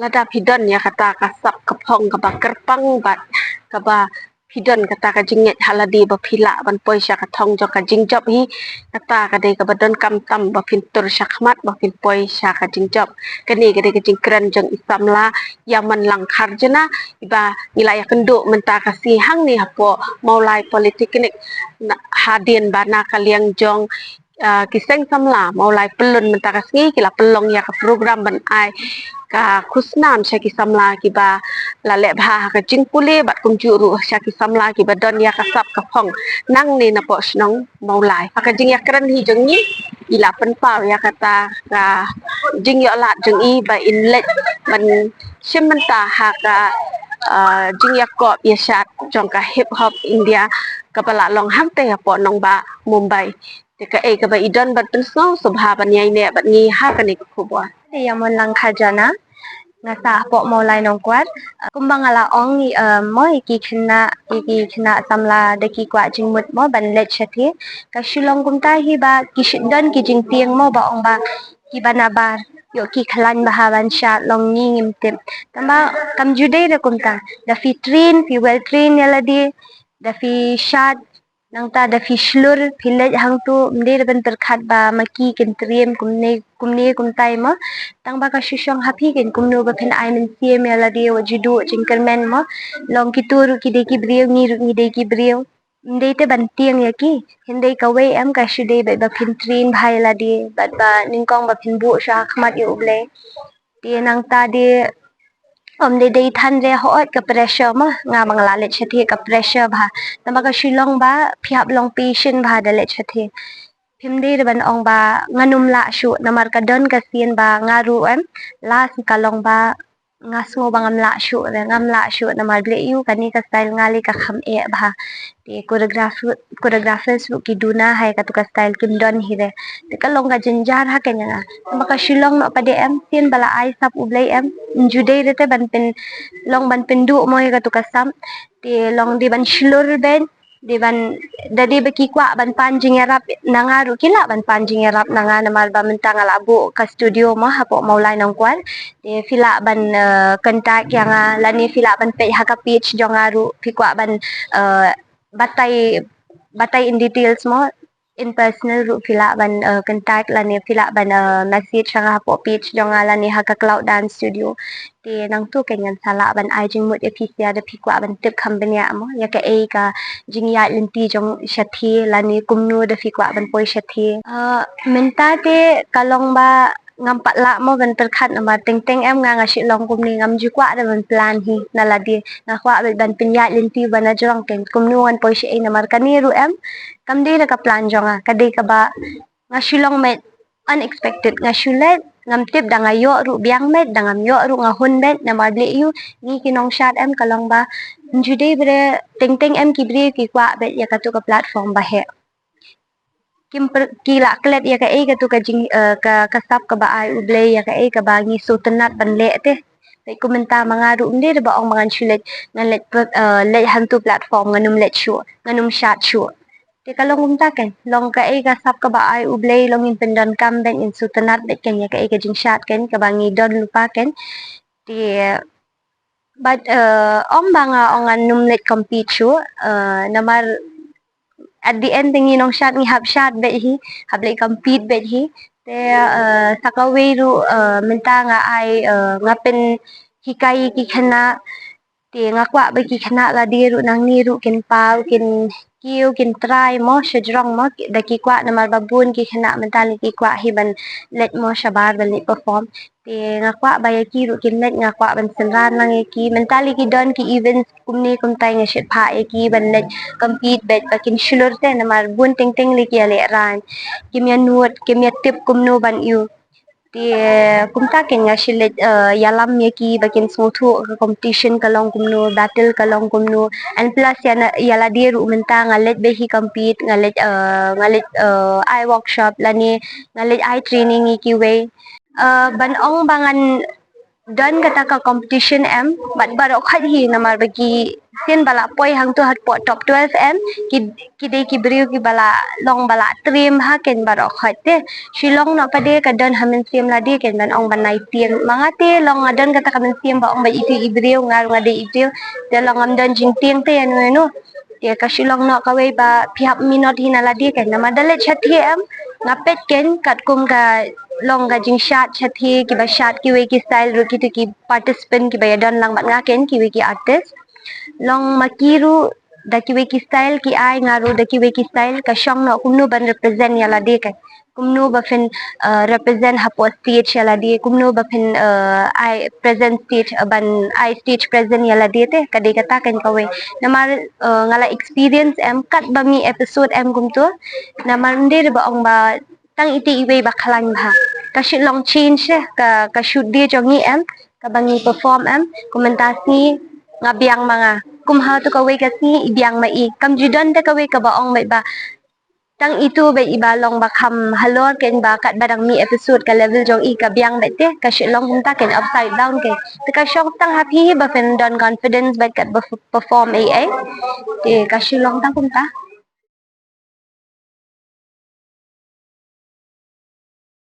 Lada pidon ya kata kasap kepong kaba kerpang bat kaba pidon kata ka jingit haladi ba phila ban poi sya ka thong jo ka jingjob hi kata ka de ka badon kam tam ba pintur syakmat ba pin poi sya ka jingjob kani ka de ka jingkran jeng Iamonlang Iamonlang Kharjana iba wilayah kenduk menta ka si hang ni hapo maulai politik ni hadin bana kaliang jong kiseng samla maulai pelun menta ka singi kila pelong ya ka program ban ai ka khusnam syaki samla ki ba la le bha ka jingpuli bat kum juru syaki samla ki ba don ya ka sap ka phong nang ni na po snong maulai ka jing ya kran hi jeng ni ila pen pau ya kata ka jing yo lat jeng i ba in let ban sim menta ha ka jing ya ko ya shat jong ka hip hop India ka pala long ham te ya po nong ba Mumbai te ka e ka ba idon bat pen snow subha ban yai ne bat ngi ha ka ni ku bo Iamonlang Kharjana nga sa po maulai nong kwat kumbang ala ong ni mo iki kena samla deki kwa jingmut mo ban let chathi ka shilong kumta hi ba ki shidon ki jing tiang mo ba ong ba ki banabar yo ki khalan bahawan sha long ni ngim tip tamba kam jude re kumta da fi train fi well train yaladi da fi shat nang ta da fi shlur philej hang tu mder ban terkhat ba maki kin triem kumne kumtai mo tang ba ka shishong happy kin kumno ba phin ai min sim yaladi wajidu jingkermen mo long ki turu ki de ki brieu ni de ki brieu ndei te ban tiang ya ki hindei ka wei am ka shude ba phin train bhai la di bat ba ningkong ba phin bu sha khmat yu ble ti nang ta de om de dei than re hot ka pressure ma nga bangla le chathi ka pressure bha tama ka shilong ba phiap long patient bha da le chathi phimde ban ong ba nganum la shu namar ka don ka sien ba ngaru em last ka long ba ngasmo bangam la shu re ngam la shu namar ble yu kani ka style ngali ka kham e bha te choreographers ki duna hai ka tu ka style kim don hi re te ka long ka jinjar ha kenya nga tama ka shilong no pa de em sien bala ai sap ublai em jude re te ban pen long ban pendu mo ka tu ka sam te long di ban shlur ben di ban dadi beki kwa ban panjing yarap nangaru kila ban panjing yarap nanga namal ba mentang alabu ka studio mo hapo maulai nong kwal te fila ban kontak yang lani fila ban pe ha ka pitch jongaru fikwa ban batai batai in details mo in personal ru fila ban contact lani fila ban message yang hapo pitch jongala ni ha ka cloud dance studio ti nang tu kenyan sala ban ai jing mut efisia de phikwa ban tip company mo ya ka e ka jingiaidlynti jong shathi lani kumnu de phikwa ban poi shathi menta te kalong ba ngam patla mo ban terkhat ma teng em nga shi long kumni ngam ju kwa de ban plan hi naladi nga kwa ban pinyaidlynti ban ajong ken kumnu an poi shi na mar kaniru em kam de ka plan jonga ka de ka ba nga shilong met unexpected nga shulet ngam tip da nga yo ru biang met da ngam yo ru nga hun bet na mar ble yu ni ki nongshad em kalong ba jude bre teng em ki bre ki kwa bet ya ka tu ka platform ba he kim kila klet ya ka e ka tu ka jing ka sap ka ba ai uble ya ka e ka ba ngi sutanat ban le te pe komenta mga ru mde ba ong mga shulet ngan let hantu platform nganum let shu nganum shat shu te kalong kumta ken long ka e ka sap ka ba ai uble long in pendan kam ben in sutanat bet ken ya ka e ka jing shat ken ka ba ngi don lupa ken ti but ong banga ong anum let compete shu namar at the end tingi nong shat ngi hab shat bet hi hab le compete bet hi te sakawe ru minta nga ai ngapen hikai ki khana ti nga kwa ba ki khana la di ru nang ni ru kin pau kin kiu kin try mo shajrong mo da ki kwa na mar babun ki khana mentali ki kwa hi ban let mo shabar ban let perform ti nga kwa ba ya ki ru kin let nga kwa ban senran lang ki mentali ki don ki events kumni kumtai nga shit pha ki ban let compete bet ba kin shulur te na mar bun ting li ki ale ran kimya nuot kimya tip kumno ban yu ti kumta ken nga shilet yalam ye ki bakin smuthu competition kalong kumno battle kalong kumno and plus yala dir umenta nga let be hi compete nga let I workshop lani nga let I training ki way ban ong bangan dan kata ka competition em bat barok khat hi namar bagi sin bala poi hang tu hat po top 12 em ki de ki briu ki bala long bala trim ha ken barok khat te shilong no pade ka dan hamen sim la de ken ban ong banai tien mangate long adan kata kamen sim ba ong ba itu ibriu ngar ngade ibriu de long am dan jing tieng te anu no dia ka shilong no ka we ba phihap minot hinala de ken nama dale chathi em ngapet ken kat kum ka long ga jing shat chathi ki ba shat ki we ki style ru ki tu ki participant ki ba dan lang bat ngaken ki we ki artist long makiru da ki we ki style ki ai ngaru da ki we ki style ka shong no kumnu ban represent yala de kan kumnu ba fin represent hapo stage yala de kumnu ba fin ai present stage ban ai stage present yala de te ka de kata kan ka we namar ngala experience em kat ba mi episode em kum tu namar ndir ba ong ba tang iti iwe ba khalang ba ka shit long change ka shoot dia jongi em ka bangi perform em komentasi ngabiang mga kumha to ka we kasi ibiang mai kam judan ta ka we ka ba ong mai ba tang itu ba ibalong ba kham halor ken ba kat badang mi episode ka level jong i ka biang ba te ka shit long kumta ken upside down ke te ka shong tang happy ba fen don confidence ba kat ba perform ai te ka shit long tang kumta